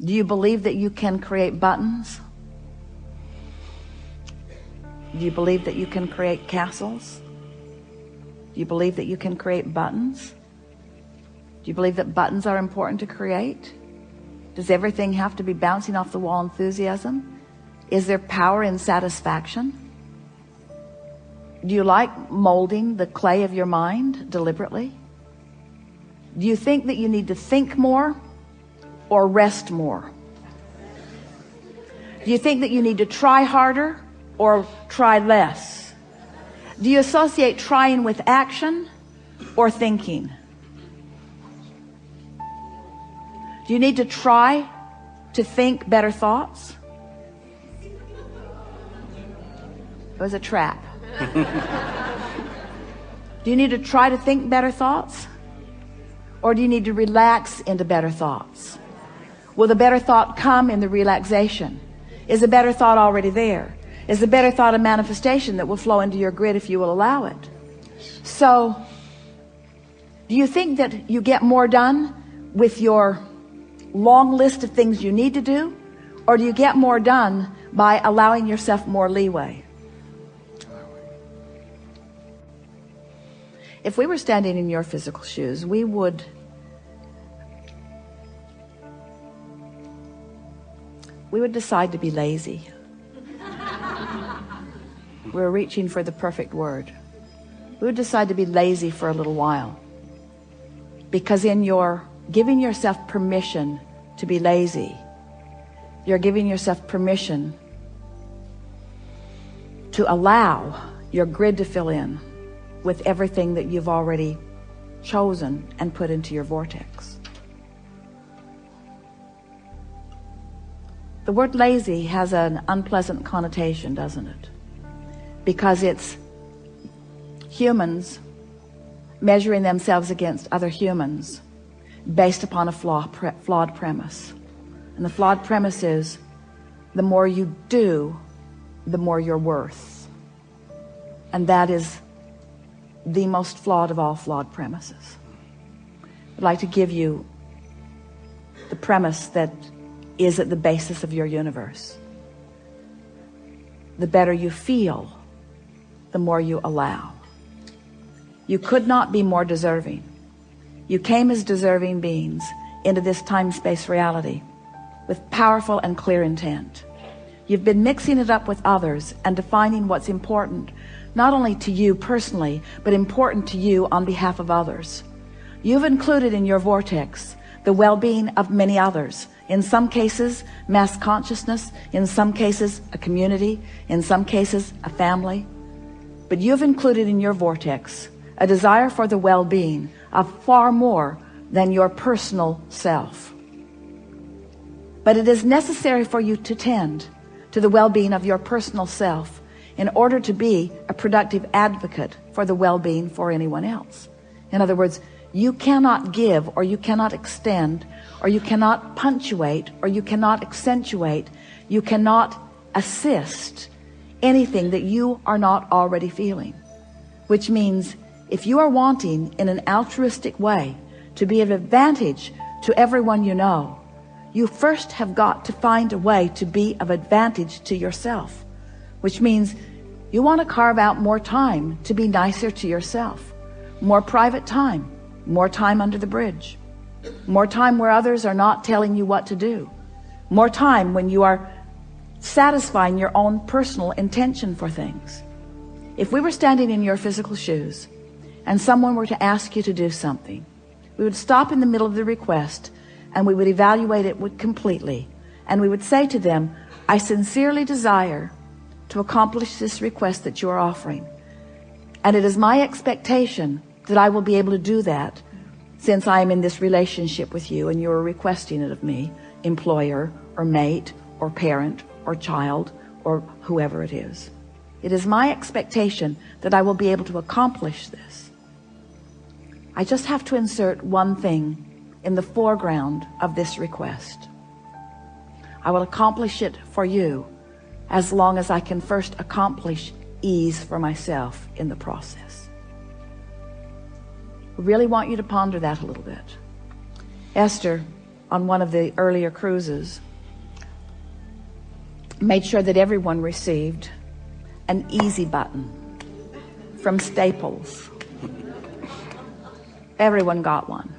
Do you believe that you can create buttons? Do you believe that you can create castles? Do you believe that you can create buttons? Do you believe that buttons are important to create? Does everything have to be bouncing off the wall enthusiasm? Is there power in satisfaction? Do you like molding the clay of your mind deliberately? Do you think that you need to think more or rest more? Do you think that you need to try harder or try less? Do you associate trying with action or thinking? Do you need to try to think better thoughts? It was a trap. Do you need to try to think better thoughts? Or do you need to relax into better thoughts? Will the better thought come in the relaxation? Is the better thought already there? Is the better thought a manifestation that will flow into your grid if you will allow it? So, do you think that you get more done with your long list of things you need to do? Or do you get more done by allowing yourself more leeway? If we were standing in your physical shoes, we would decide to be lazy. We're reaching for the perfect word. We would decide to be lazy for a little while. Because in your giving yourself permission to be lazy, you're giving yourself permission to allow your grid to fill in with everything that you've already chosen and put into your vortex. The word lazy has an unpleasant connotation, doesn't it? Because it's humans measuring themselves against other humans based upon a flawed premise. And the flawed premise is, the more you do, the more you're worth. And that is the most flawed of all flawed premises. I'd like to give you the premise that is at the basis of your universe. The better you feel, the more you allow. You could not be more deserving. You came as deserving beings into this time-space reality with powerful and clear intent. You've been mixing it up with others and defining what's important, not only to you personally, but important to you on behalf of others. You've included in your vortex the well-being of many others. In some cases, mass consciousness. In some cases, a community. In some cases, a family. But you've included in your vortex a desire for the well-being of far more than your personal self. But it is necessary for you to tend to the well-being of your personal self in order to be a productive advocate for the well-being for anyone else. In other words, you cannot give, or you cannot extend, or you cannot punctuate, or you cannot accentuate, you cannot assist anything that you are not already feeling. Which means, if you are wanting in an altruistic way to be of advantage to everyone you know, you first have got to find a way to be of advantage to yourself. Which means you want to carve out more time to be nicer to yourself. More private time. More time under the bridge. More time where others are not telling you what to do. More time when you are satisfying your own personal intention for things. If we were standing in your physical shoes and someone were to ask you to do something, we would stop in the middle of the request and we would evaluate it completely, and we would say to them, I sincerely desire to accomplish this request that you are offering, and it is my expectation that I will be able to do that since I am in this relationship with you and you are requesting it of me, employer or mate or parent or child or whoever it is. It is my expectation that I will be able to accomplish this. I just have to insert one thing in the foreground of this request. I will accomplish it for you as long as I can first accomplish ease for myself in the process. I really want you to ponder that a little bit. Esther, on one of the earlier cruises, made sure that everyone received an easy button from Staples. Everyone got one.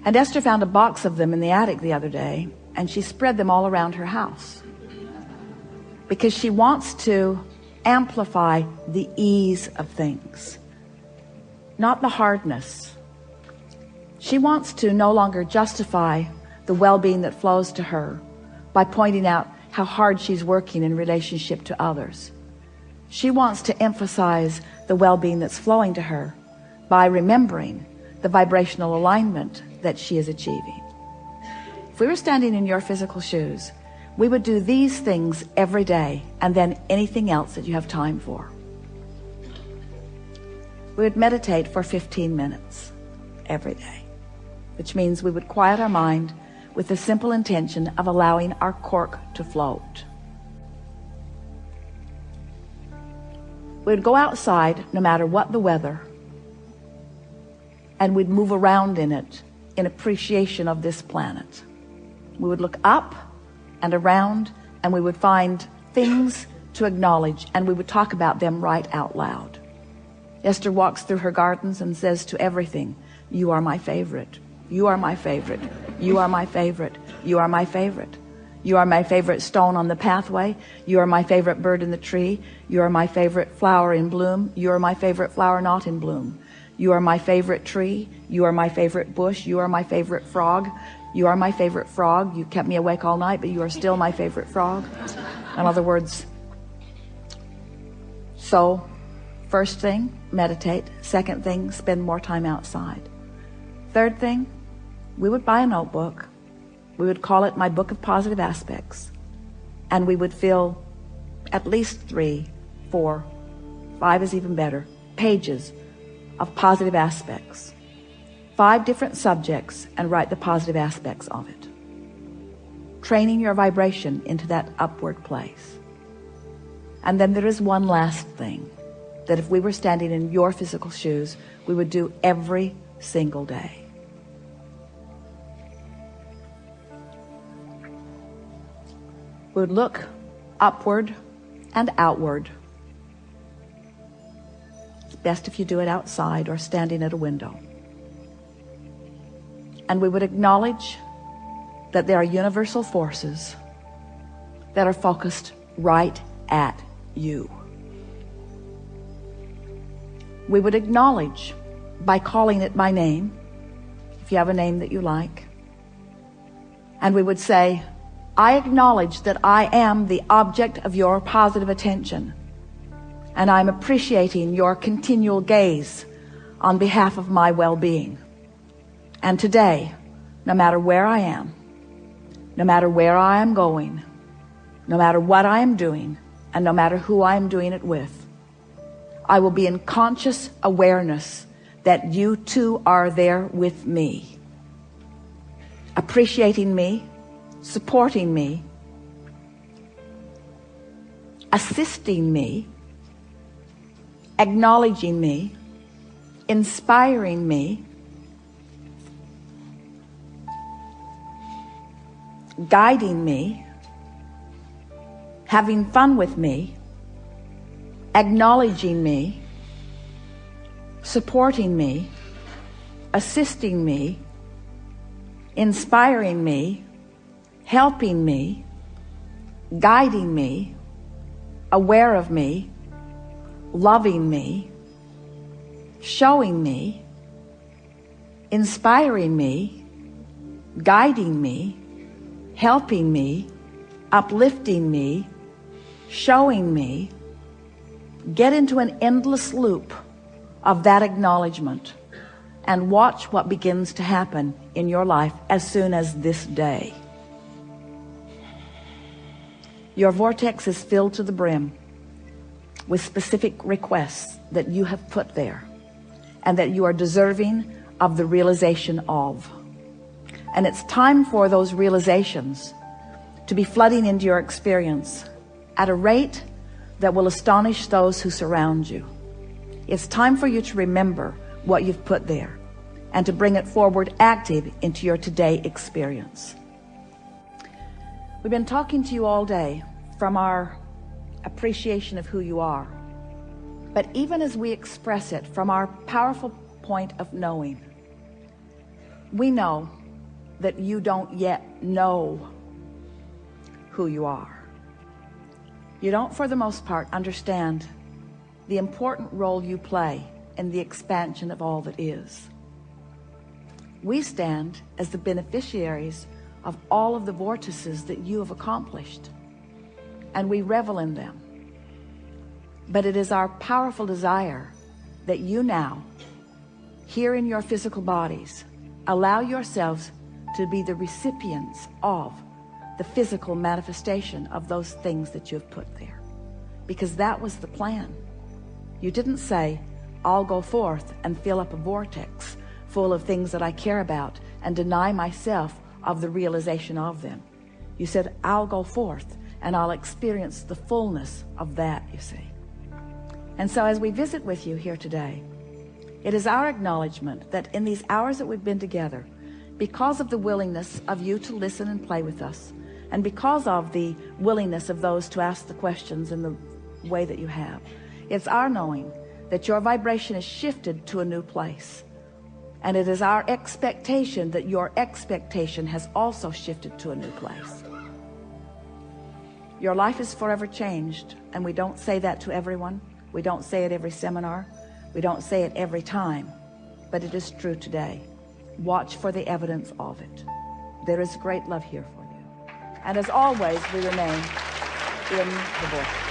And Esther found a box of them in the attic the other day, and she spread them all around her house because she wants to amplify the ease of things, not the hardness. She wants to no longer justify the well-being that flows to her by pointing out how hard she's working in relationship to others. She wants to emphasize the well-being that's flowing to her by remembering the vibrational alignment that she is achieving. If we were standing in your physical shoes, we would do these things every day, and then anything else that you have time for. We would meditate for 15 minutes every day, which means we would quiet our mind with the simple intention of allowing our cork to float. We would go outside no matter what the weather, and we'd move around in it in appreciation of this planet. We would look up and around, and we would find things to acknowledge, and we would talk about them right out loud. Esther walks through her gardens and says to everything, "You are my favorite. You are my favorite. You are my favorite. You are my favorite. You are my favorite stone on the pathway. You are my favorite bird in the tree. You are my favorite flower in bloom. You are my favorite flower not in bloom. You are my favorite tree. You are my favorite bush. You are my favorite frog. You are my favorite frog. You kept me awake all night, but you are still my favorite frog." In other words, so first thing, meditate. Second thing, spend more time outside. Third thing, we would buy a notebook. We would call it My Book of Positive Aspects. And we would fill at least 3, 4, 5 is even better, pages of positive aspects. 5 different subjects, and write the positive aspects of it. Training your vibration into that upward place. And then there is one last thing that if we were standing in your physical shoes, we would do every single day. We would look upward and outward. It's best if you do it outside or standing at a window. And we would acknowledge that there are universal forces that are focused right at you. We would acknowledge by calling it by name, if you have a name that you like. And we would say, "I acknowledge that I am the object of your positive attention, and I'm appreciating your continual gaze on behalf of my well-being. And today, no matter where I am, no matter where I am going, no matter what I am doing, and no matter who I am doing it with, I will be in conscious awareness that you too are there with me, appreciating me, supporting me, assisting me, acknowledging me, inspiring me, guiding me, having fun with me, acknowledging me, supporting me, assisting me, inspiring me, helping me, guiding me, aware of me, loving me, showing me, inspiring me, guiding me, helping me, uplifting me, showing me." Get into an endless loop of that acknowledgement and watch what begins to happen in your life as soon as this day. Your vortex is filled to the brim with specific requests that you have put there and that you are deserving of the realization of. And it's time for those realizations to be flooding into your experience at a rate that will astonish those who surround you. It's time for you to remember what you've put there. and to bring it forward active into your today experience. We've been talking to you all day from our appreciation of who you are. But even as we express it from our powerful point of knowing, we know that you don't yet know who you are. You don't, for the most part, understand the important role you play in the expansion of all that is. We stand as the beneficiaries of all of the vortices that you have accomplished, and we revel in them. But it is our powerful desire that you now, here in your physical bodies, allow yourselves to be the recipients of the physical manifestation of those things that you have put there. Because that was the plan. You didn't say, I'll go forth and fill up a vortex full of things that I care about and deny myself of the realization of them. You said, I'll go forth and I'll experience the fullness of that, you see. And so as we visit with you here today, it is our acknowledgement that in these hours that we've been together, because of the willingness of you to listen and play with us, and because of the willingness of those to ask the questions in the way that you have, it's our knowing that your vibration is shifted to a new place. And it is our expectation that your expectation has also shifted to a new place. Your life is forever changed, and we don't say that to everyone. We don't say it every seminar. We don't say it every time, but it is true today. Watch for the evidence of it. There is great love here for you. And as always, we remain in the vortex.